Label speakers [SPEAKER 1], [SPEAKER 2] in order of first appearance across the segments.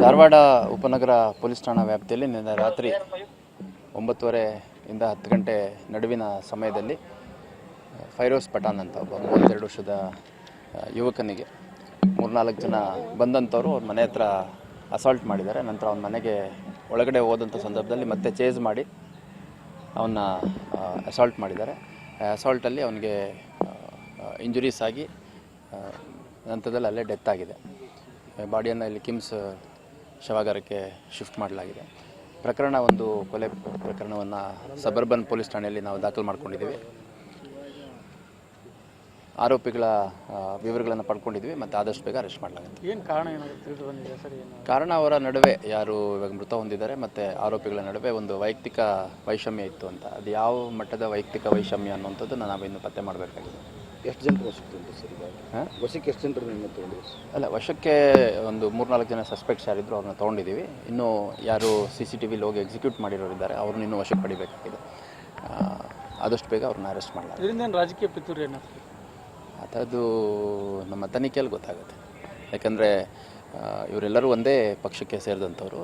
[SPEAKER 1] ಧಾರವಾಡ ಉಪನಗರ ಪೊಲೀಸ್ ಠಾಣಾ ವ್ಯಾಪ್ತಿಯಲ್ಲಿ ನಿನ್ನೆ ರಾತ್ರಿ 9:30 ಇಂದ 10 ಗಂಟೆ ನಡುವಿನ ಸಮಯದಲ್ಲಿ ಫೈರೋಸ್ ಪಠಾಣ್ ಅಂತ ಒಬ್ಬ 32 ವರ್ಷದ ಯುವಕನಿಗೆ 3-4 ಜನ ಬಂದಂಥವರು ಅವ್ರ ಮನೆ ಹತ್ರ ಅಸಾಲ್ಟ್ ಮಾಡಿದ್ದಾರೆ. ನಂತರ ಅವನ ಮನೆಗೆ ಒಳಗಡೆ ಹೋದಂಥ ಸಂದರ್ಭದಲ್ಲಿ ಮತ್ತೆ ಚೇಸ್ ಮಾಡಿ ಅವನ್ನ ಅಸಾಲ್ಟ್ ಮಾಡಿದ್ದಾರೆ. ಅಸಾಲ್ಟಲ್ಲಿ ಅವನಿಗೆ ಇಂಜುರೀಸ್ ಆಗಿ ನಂತರದಲ್ಲಿ ಅಲ್ಲೇ ಡೆತ್ ಆಗಿದೆ. ಬಾಡಿಯನ್ನು ಇಲ್ಲಿ ಕಿಮ್ಸ್ ಶವಾಗಾರಕ್ಕೆ ಶಿಫ್ಟ್ ಮಾಡಲಾಗಿದೆ. ಪ್ರಕರಣ ಒಂದು ಕೊಲೆ ಪ್ರಕರಣವನ್ನು ಸಬರ್ಬನ್ ಪೊಲೀಸ್ ಠಾಣೆಯಲ್ಲಿ ನಾವು ದಾಖಲು ಮಾಡ್ಕೊಂಡಿದ್ದೀವಿ. ಆರೋಪಿಗಳ ವಿವರಗಳನ್ನು ಪಡ್ಕೊಂಡಿದ್ವಿ ಮತ್ತು ಆದಷ್ಟು ಬೇಗ ಅರೆಸ್ಟ್ ಮಾಡಲಾಗುತ್ತೆ.
[SPEAKER 2] ಏನು ಕಾರಣ ಏನಾಗುತ್ತೆ ಬಂದಿದೆ ಸರ್?
[SPEAKER 1] ಕಾರಣ ಅವರ ನಡುವೆ ಯಾರು ಇವಾಗ ಮೃತ ಹೊಂದಿದ್ದಾರೆ ಮತ್ತು ಆರೋಪಿಗಳ ನಡುವೆ ಒಂದು ವೈಯಕ್ತಿಕ ವೈಷಮ್ಯ ಇತ್ತು ಅಂತ. ಅದು ಯಾವ ಮಟ್ಟದ ವೈಯಕ್ತಿಕ ವೈಷಮ್ಯ ಅನ್ನುವಂಥದ್ದನ್ನು ನಾವಿನ್ನು ಪತ್ತೆ ಮಾಡಬೇಕಾಗಿದೆ.
[SPEAKER 3] ಎಷ್ಟು ಜನರು ವಶಕ್ಕೆ ತಂದು ಸರ್? ವಶಕ್ಕೆ ಎಷ್ಟು ಜನರು ತೊಗೊಂಡಿದ್ದೀವಿ?
[SPEAKER 1] ಅಲ್ಲ, ವಶಕ್ಕೆ ಒಂದು 3-4 ಜನ ಸಸ್ಪೆಕ್ಟ್ಸ್ ಯಾರಿದ್ರು ಅವ್ರನ್ನ ತೊಗೊಂಡಿದ್ದೀವಿ. ಇನ್ನೂ ಯಾರು CCTVಲಿ ಹೋಗಿ ಎಕ್ಸಿಕ್ಯೂಟ್ ಮಾಡಿರೋರಿದ್ದಾರೆ ಅವ್ರನ್ನ ಇನ್ನೂ ವಶಕ್ಕೆ ಪಡಿಬೇಕಾಗಿದೆ. ಆದಷ್ಟು ಬೇಗ ಅವ್ರನ್ನ ಅರೆಸ್ಟ್ ಮಾಡಲಾಗಿದೆ.
[SPEAKER 2] ಇದರಿಂದ ರಾಜಕೀಯ ಪಿತೂರಿ ಏನಾಗ್ತದೆ?
[SPEAKER 1] ಅದು ನಮ್ಮ ತನಿಖೆಯಲ್ಲಿ ಗೊತ್ತಾಗುತ್ತೆ. ಯಾಕಂದರೆ ಇವರೆಲ್ಲರೂ ಒಂದೇ ಪಕ್ಷಕ್ಕೆ ಸೇರಿದಂಥವ್ರು.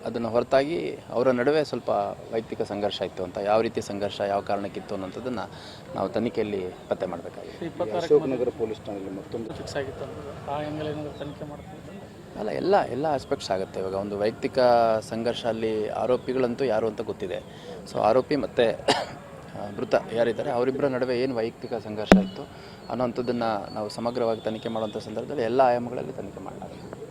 [SPEAKER 1] ಅದನ್ನು ಹೊರತಾಗಿ ಅವರ ನಡುವೆ ಸ್ವಲ್ಪ ವೈಯಕ್ತಿಕ ಸಂಘರ್ಷ ಇತ್ತು ಅಂತ. ಯಾವ ರೀತಿ ಸಂಘರ್ಷ, ಯಾವ ಕಾರಣಕ್ಕಿತ್ತು ಅನ್ನೋಂಥದ್ದನ್ನು ನಾವು ತನಿಖೆಯಲ್ಲಿ ಪತ್ತೆ ಮಾಡಬೇಕಾಗಿದೆ.
[SPEAKER 3] ಅಶೋಕನಗರ ಪೊಲೀಸ್ ಠಾಣೆಯಲ್ಲಿ ಮತ್ತೊಂದು
[SPEAKER 2] ಫಿಕ್ಸ್ ಆಗಿತ್ತು ಆ ಆ್ಯಂಗಲ್ ಏನಾದರೂ ತನಿಖೆ ಮಾಡ್ತೀವಿ?
[SPEAKER 1] ಅಲ್ಲ, ಎಲ್ಲ ಆಸ್ಪೆಕ್ಟ್ಸ್ ಆಗುತ್ತೆ. ಇವಾಗ ಒಂದು ವೈಯಕ್ತಿಕ ಸಂಘರ್ಷ ಅಲ್ಲಿ ಆರೋಪಿಗಳಂತೂ ಯಾರು ಅಂತ ಗೊತ್ತಿದೆ. ಸೊ ಆರೋಪಿ ಮತ್ತು ಮೃತ ಯಾರಿದ್ದಾರೆ ಅವರಿಬ್ಬರ ನಡುವೆ ಏನು ವೈಯಕ್ತಿಕ ಸಂಘರ್ಷ ಇತ್ತು ಅನ್ನೋವಂಥದ್ದನ್ನು ನಾವು ಸಮಗ್ರವಾಗಿ ತನಿಖೆ ಮಾಡುವಂಥ ಸಂದರ್ಭದಲ್ಲಿ ಎಲ್ಲ ಆಯಾಮಗಳಲ್ಲಿ ತನಿಖೆ ಮಾಡಲಾಗುತ್ತೆ.